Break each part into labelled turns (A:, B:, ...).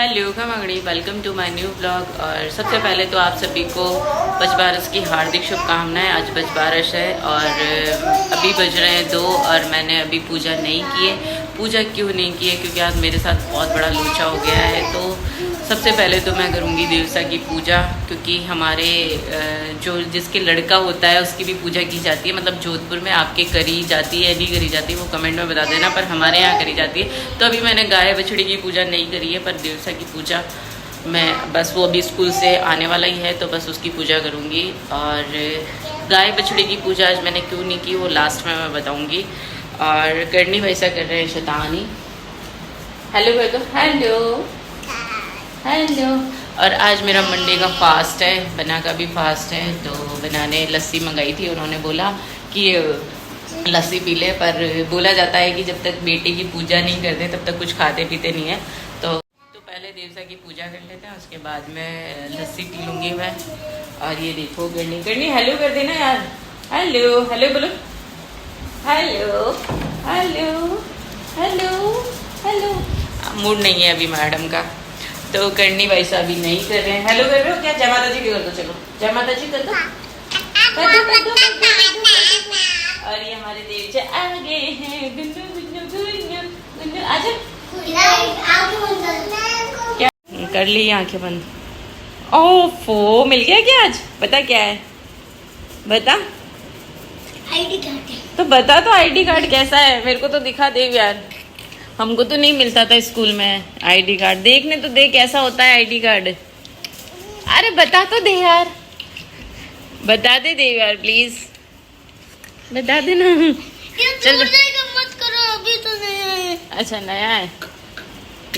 A: Hello खमगड़ी, welcome to my new blog. और सबसे पहले तो आप सभी को बजबारस की हार्दिक शुभकामनाएं। आज बजबारस है और अभी बज रहे हैं 2 और मैंने अभी पूजा नहीं की है। पूजा क्यों नहीं की है? क्योंकि आज मेरे साथ बहुत बड़ा लोचा हो गया है। तो सबसे पहले तो मैं करूँगी देवसा की पूजा, क्योंकि हमारे जो जिसके लड़का होता है उसकी भी पूजा की जाती है। मतलब जोधपुर में आपके करी जाती है, नहीं करी जाती, वो कमेंट में बता देना, पर हमारे यहाँ करी जाती है। तो अभी मैंने गाय बछड़ी की पूजा नहीं करी है, पर देवसा की पूजा मैं बस, वो अभी स्कूल से आने वाला ही है तो बस उसकी पूजा करूँगी। और गाय बछड़ी की पूजा आज मैंने क्यों नहीं की वो लास्ट में मैं बताऊँगी। और करनी वैसा कर रहे हैं शैतानी। हेलो भाई, तो हेलो हेलो। और आज मेरा मंडे का फास्ट है, बना का भी फास्ट है। तो बना ने लस्सी मंगाई थी, उन्होंने बोला कि लस्सी पी ले, पर बोला जाता है कि जब तक बेटे की पूजा नहीं करते तब तक कुछ खाते पीते नहीं है। तो पहले देवसा की पूजा कर लेते हैं, उसके बाद में लस्सी पी लूँगी मैं। और ये देखो करनी हेलो कर देना यार। हेलो हेलो बोलो, hello hello hello hello. Mood नहीं है अभी मैडम का, तो करनी वैसा अभी नहीं कर रहे हैं। हेलो कर रहे हो क्या? जय माता जी भी कर दो, चलो जय माता जी कर दो, कर दो, कर दो, कर दो, कर दो, कर दो। और ये हमारे देव जी आ गए हैं। गुन्नू गुन्नू गुन्नू गुन्नू, आजा। क्या कर ली आंखें बंद? ओफो, मिल गया क्या आज? बता क्या है, बता।
B: आईडी कार्ड है।
A: तो बता तो आईडी कार्ड कैसा है, मेरे को तो दिखा दे यार। हमको तो नहीं मिलता था स्कूल में आईडी कार्ड। देखने तो दे कैसा होता है आईडी कार्ड। अरे बता तो दे यार, बता दे यार प्लीज, बता दे ना।
B: चल मत करो, अभी तो नया है।
A: अच्छा नया है,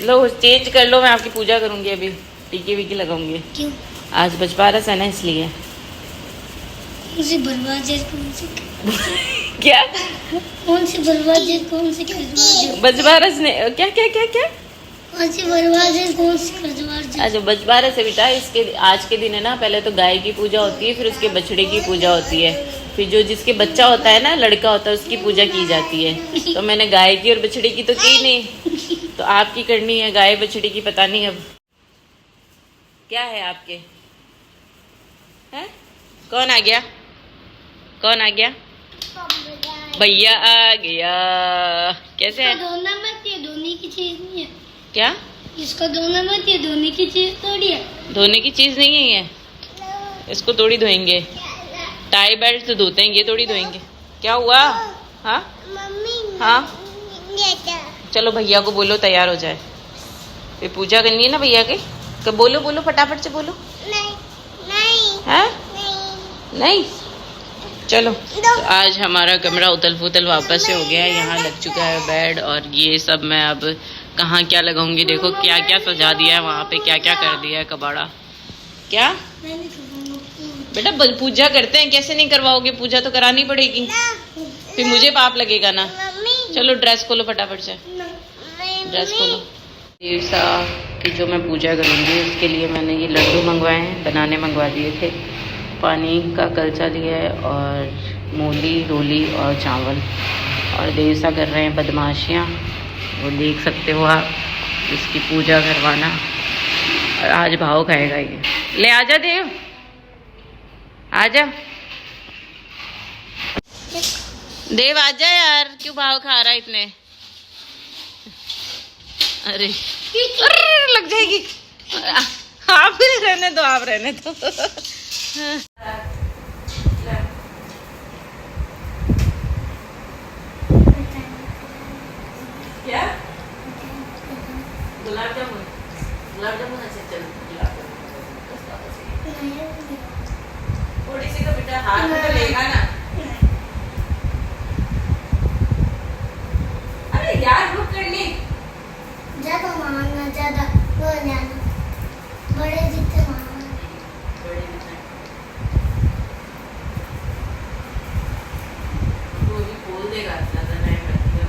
A: लो चेंज कर लो, मैं आपकी पूजा करूंगी अभी, टीके वीके लगाऊंगी।
B: क्यों?
A: आज बजबारस है ना इसलिए।
B: मुझे बर्बाद कौन से
A: क्या
B: कौन सी बर्बाद कौन सी
A: बजबारस ने क्या क्या क्या क्या
B: कौन सी बर्बाद कौन सी खजवार?
A: अच्छा बजबारस है बेटा, इसके आज के दिन है ना, पहले तो गाय की पूजा होती है, फिर उसके बछड़े की पूजा होती है, फिर जो जिसके बच्चा होता है ना, लड़का होता है, उसकी पूजा की जाती है। तो मैंने गाय की और बछड़े की तो की नहीं, तो आपकी करनी है गाय बछड़ी की। पता नहीं अब क्या है आपके, है? कौन आ गया, कौन आ गया? भैया आ गया। कैसे है?
B: धोना मत, ये धोने की चीज नहीं है।
A: क्या?
B: इसको धोना मत, ये धोने की चीज थोड़ी है।
A: धोने की चीज नहीं है ये, इसको थोड़ी धोएंगे। टाई बेल्ट तो धोते हैं, ये थोड़ी धोएंगे। क्या हुआ? हाँ
B: मम्मी
A: हाँ, चलो भैया को बोलो तैयार हो जाए, फिर पूजा करनी है ना भैया के। कब बोलो बोलो, फटाफट से बोलो।
B: नहीं नहीं
A: है
B: नहीं
A: नहीं, चलो। तो आज हमारा कमरा उतल फुतल वापस से हो गया है। यहाँ लग चुका है बेड, और ये सब मैं अब कहाँ क्या लगाऊंगी। देखो क्या क्या सजा दिया है वहाँ पे, क्या क्या कर दिया है कबाड़ा। क्या बेटा पूजा करते हैं, कैसे नहीं करवाओगे? पूजा तो करानी पड़ेगी, फिर मुझे पाप लगेगा ना। चलो ड्रेस खोलो फटाफट से, ड्रेस खोलो। देवसा की जो मैं पूजा करूँगी उसके लिए मैंने ये लड्डू मंगवाए हैं, बनाने मंगवा दिए थे। पानी का कलचा लिया है और मूली रोली और चावल। और देवसा कर रहे हैं बदमाशियाँ, वो देख सकते हो आप, इसकी पूजा करवाना। और आज भाव खाएगा ये। ले आजा देव, आजा देव, आजा यार, क्यों भाव खा रहा है इतने? अरे लग जाएगी। आप भी रहने दो, आप रहने दो। क्या? गुलाब जामुन, गुलाब जामुन। अच्छा चलो गुलाब जामुन थोड़ी सी तो बेटा हाथ में तो लेगा ना। अरे यार रुक करनी,
B: ज्यादा मांगना, ज्यादा वो लेना, बड़े जितने मांगना,
A: बड़े जितने वो भी खोल देगा इतना तो नहीं करती है।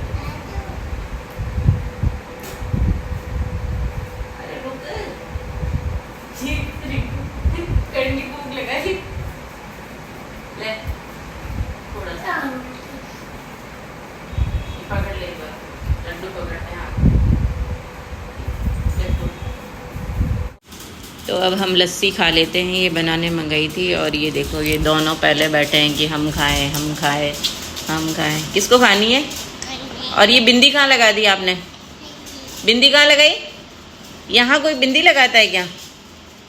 A: अरे रुक, जी करनी भूख लगाई। ले तो अब हम लस्सी खा लेते हैं। ये बनाने मंगाई थी और ये देखो ये दोनों पहले बैठे हैं कि हम खाएं हम खाएं हम खाएं। किसको खानी है? और ये बिंदी कहाँ लगा दी आपने? बिंदी कहाँ लगाई? यहाँ कोई बिंदी लगाता है क्या?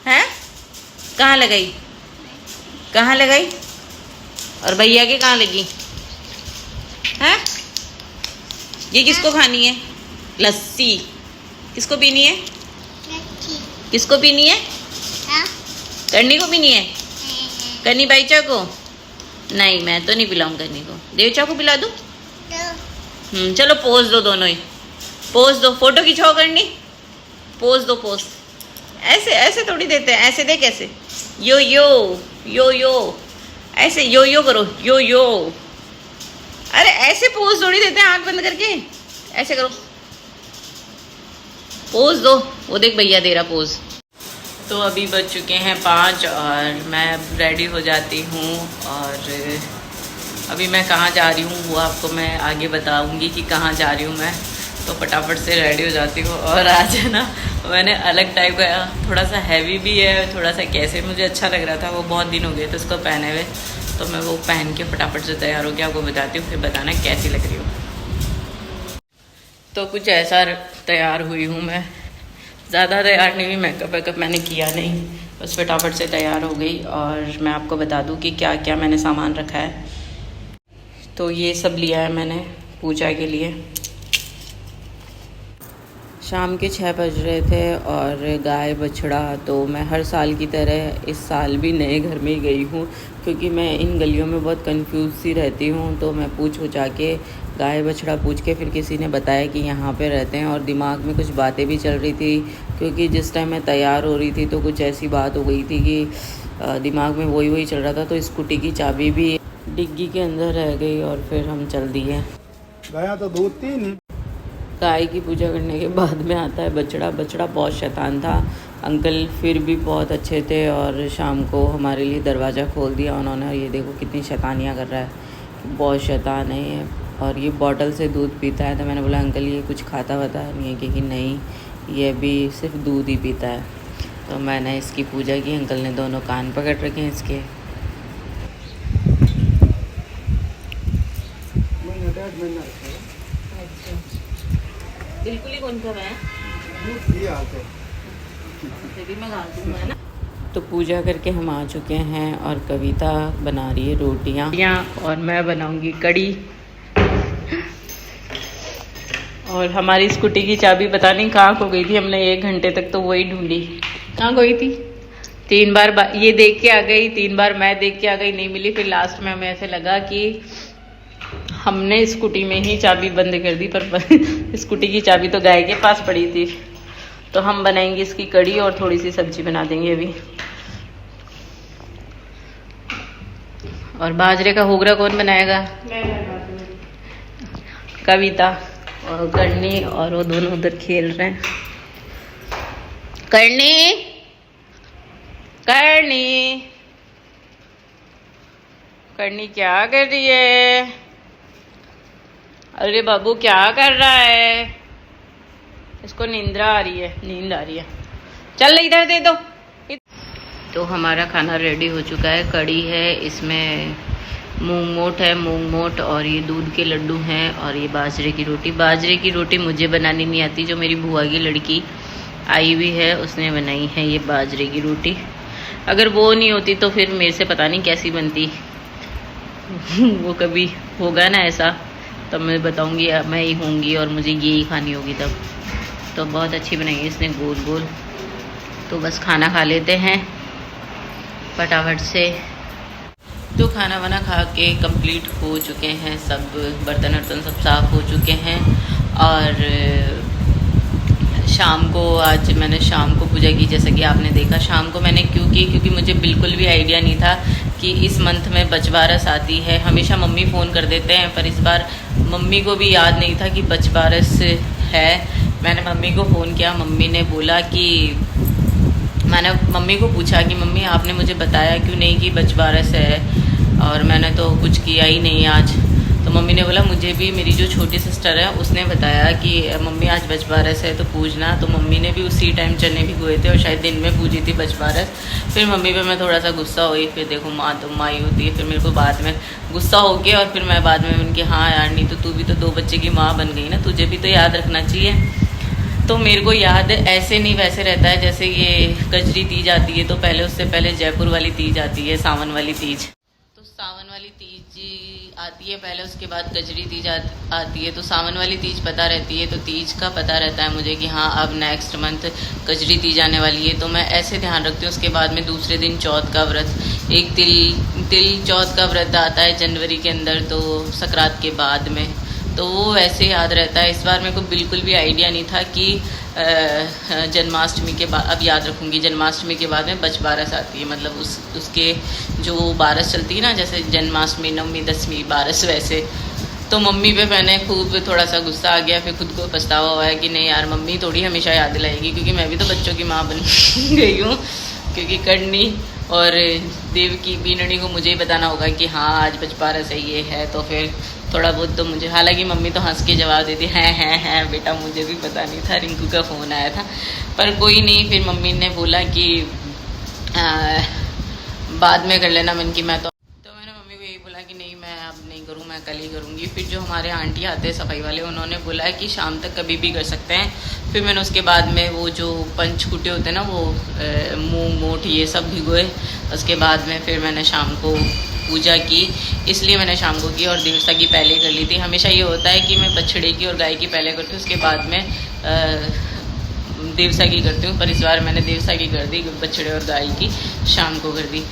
A: है? कहाँ लगाई? कहाँ लगाई? और भैया के कहाँ लगी? है? ये किसको खानी है? लस्सी किसको पीनी है? किसको पीनी है? करनी को पीनी है? करनी बाईचा को? नहीं मैं तो नहीं पिलाऊं करनी को। देवचा को पिला दूं? चलो पोज दो दोनों ही। पोज दो, फोटो खिंचाओ करनी। पोज दो पोज। ऐसे ऐसे थोड़ी देते हैं, ऐसे दे कैसे? यो यो यो यो ऐसे यो यो करो यो यो। अरे ऐसे पोज थोड़ी देते हैं, आंख बंद करके ऐसे करो। पोज दो। वो देख भैया दे रहा पोज। तो अभी बज चुके हैं 5 और मैं रेडी हो जाती हूँ। और अभी मैं कहाँ जा रही हूँ वो आपको मैं आगे बताऊँगी कि कहाँ जा रही हूँ मैं। तो फटाफट से रेडी हो जाती हूँ। और आज है ना मैंने अलग टाइप का, थोड़ा सा हैवी भी है, थोड़ा सा कैसे मुझे अच्छा लग रहा था, वो बहुत दिन हो गए तो उसको पहने हुए। तो मैं वो पहन के फटाफट से तैयार हो के आपको बताती हूँ, फिर बताना कैसी लग रही हूँ। तो कुछ ऐसा तैयार हुई हूँ मैं, ज़्यादा तैयार नहीं हुई, मेकअप वेकअप मैंने किया नहीं, बस फटाफट से तैयार हो गई। और मैं आपको बता दूँ कि क्या क्या मैंने सामान रखा है। तो ये सब लिया है मैंने पूजा के लिए। शाम के 6 बज रहे थे और गाय बछड़ा, तो मैं हर साल की तरह इस साल भी नए घर में ही गई हूँ, क्योंकि मैं इन गलियों में बहुत कंफ्यूज सी रहती हूँ। तो मैं पूछ के गाय बछड़ा पूछ के फिर किसी ने बताया कि यहाँ पे रहते हैं। और दिमाग में कुछ बातें भी चल रही थी, क्योंकि जिस टाइम मैं तैयार हो रही थी तो कुछ ऐसी बात हो गई थी कि दिमाग में वही चल रहा था। तो स्कूटी की चाबी भी डिग्गी के अंदर रह गई और फिर हम चल दिए।
C: गया तो 2-3
A: गाय की पूजा करने के बाद में आता है बछड़ा। बछड़ा बहुत शैतान था। अंकल फिर भी बहुत अच्छे थे और शाम को हमारे लिए दरवाज़ा खोल दिया उन्होंने। और ये देखो कितनी शैतानियाँ कर रहा है, बहुत शैतान है ये। और ये बॉटल से दूध पीता है। तो मैंने बोला अंकल ये कुछ खाता वाता नहीं है? कि नहीं, ये भी सिर्फ दूध ही पीता है। तो मैंने इसकी पूजा की। अंकल ने दोनों कान पकड़ रखे हैं इसके। बिल्कुल ही कौन सा है? तो पूजा करके हम आ चुके हैं और कविता बना रही है रोटियां और मैं बनाऊंगी कड़ी। और हमारी स्कूटी की चाबी पता नहीं कहाँ खो गई थी। हमने 1 घंटे तक तो वही ढूंढी, कहाँ गई थी। 3 बार ये देख के आ गई, 3 बार मैं देख के आ गई, नहीं मिली। फिर लास्ट में हमें ऐसे लगा कि हमने स्कूटी में ही चाबी बंद कर दी, पर स्कूटी की चाबी तो गाय के पास पड़ी थी। तो हम बनाएंगे इसकी कड़ी और थोड़ी सी सब्जी बना देंगे अभी। और बाजरे का होगरा कौन बनाएगा? कविता और करनी, और वो दोनों उधर खेल रहे हैं। करनी करनी करनी क्या कर रही है? अरे बाबू क्या कर रहा है? इसको नींद्रा आ रही है, नींद आ रही है। चल इधर दे दो। तो हमारा खाना रेडी हो चुका है। कड़ी है, इसमें मूंग मोट है, मूंग मोट, और ये दूध के लड्डू हैं, और ये बाजरे की रोटी। बाजरे की रोटी मुझे बनानी नहीं आती, जो मेरी बुआ की लड़की आई हुई है उसने बनाई है ये बाजरे की रोटी। अगर वो नहीं होती तो फिर मेरे से पता नहीं कैसी बनती। वो कभी होगा ना ऐसा, तब मैं बताऊंगी, मैं ही होंगी और मुझे ये ही खानी होगी तब। तो बहुत अच्छी बनाई है इसने, गोल गोल। तो बस खाना खा लेते हैं फटाफट से। तो खाना वाना खा के कंप्लीट हो चुके हैं, सब बर्तन वर्तन सब साफ़ हो चुके हैं। और शाम को, आज मैंने शाम को पूजा की, जैसा कि आपने देखा। शाम को मैंने क्यों की, क्योंकि मुझे बिल्कुल भी आइडिया नहीं था कि इस मंथ में बचबारस आती है। हमेशा मम्मी फ़ोन कर देते हैं, पर इस बार मम्मी को भी याद नहीं था कि बचबारस है। मैंने मम्मी को फ़ोन किया, मम्मी ने बोला कि, मैंने मम्मी को पूछा कि मम्मी आपने मुझे बताया क्यों नहीं कि बचबारस है, और मैंने तो कुछ किया ही नहीं आज। तो मम्मी ने बोला मुझे भी, मेरी जो छोटी सिस्टर है उसने बताया कि मम्मी आज बजबारस है तो पूजना। तो मम्मी ने भी उसी टाइम चने भिगोए थे और शायद दिन में पूजी थी बजबारस। फिर मम्मी पे मैं थोड़ा सा गुस्सा हुई। फिर देखो माँ तो माँ ही होती है। फिर मेरे को बाद में गुस्सा हो गया और फिर मैं बाद में उनकी हाँ यार नहीं तो तू भी तो 2 बच्चे की माँ बन गई ना, तुझे भी तो याद रखना चाहिए। तो मेरे को याद ऐसे नहीं वैसे रहता है। जैसे ये कजरी तीज आती है तो पहले उससे पहले जयपुर वाली तीज आती है, सावन वाली तीज। तो सावन वाली तीज आती है पहले, उसके बाद कजरी तीज आती है। तो सावन वाली तीज पता रहती है तो तीज का पता रहता है मुझे कि हाँ अब नेक्स्ट मंथ कजरी तीज आने वाली है। तो मैं ऐसे ध्यान रखती हूँ। उसके बाद में दूसरे दिन चौथ का व्रत, एक तिल चौथ का व्रत आता है जनवरी के अंदर, तो संक्रांत के बाद में, तो वो वैसे याद रहता है। इस बार मेरे को बिल्कुल भी आइडिया नहीं था कि जन्माष्टमी के बाद, अब याद रखूँगी, जन्माष्टमी के बाद में बजबारस आती है। मतलब उसके जो बारस चलती है ना, जैसे जन्माष्टमी, नवमी, दसवीं, बारस, वैसे। तो मम्मी पे मैंने खूब थोड़ा सा गुस्सा आ गया। फिर खुद को पछतावा हुआ है कि नहीं यार मम्मी थोड़ी हमेशा याद दिलाएगी, क्योंकि मैं भी तो बच्चों की माँ बन गई हूँ। क्योंकि करनी और देव की बीननी को मुझे ही बताना होगा कि हाँ आज बजबारस है, ये है। तो फिर थोड़ा बहुत तो मुझे, हालांकि मम्मी तो हंस के जवाब देती है बेटा, मुझे भी पता नहीं था, रिंकू का फ़ोन आया था। पर कोई नहीं, फिर मम्मी ने बोला कि बाद में कर लेना। मन की मैं तो मैंने मम्मी को यही बोला कि नहीं मैं अब नहीं करूँ, मैं कल ही करूँगी। फिर जो हमारे आंटी आते हैं सफाई वाले, उन्होंने बोला कि शाम तक कभी भी कर सकते हैं। फिर मैंने उसके बाद में वो जो पंचकूटे होते हैं ना, वो मूंग मोठ ये सब भिगोए। उसके बाद में फिर मैंने शाम को पूजा की, इसलिए मैंने शाम को की और दिवसा की पहले कर ली थी। हमेशा ये होता है कि मैं बछड़े की और गाय की पहले करती हूँ, उसके बाद में दिवसा की करती हूँ। पर इस बार मैंने दिवसा की कर दी, बछड़े और गाय की शाम को कर दी।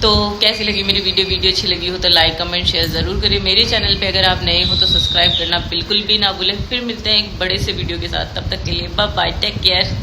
A: तो कैसी लगी मेरी वीडियो अच्छी लगी हो तो लाइक कमेंट शेयर ज़रूर करिए। मेरे चैनल पे अगर आप नए हो तो सब्सक्राइब करना बिल्कुल भी ना भूलें। फिर मिलते हैं एक बड़े से वीडियो के साथ, तब तक के लिए बाय बाय, टेक केयर।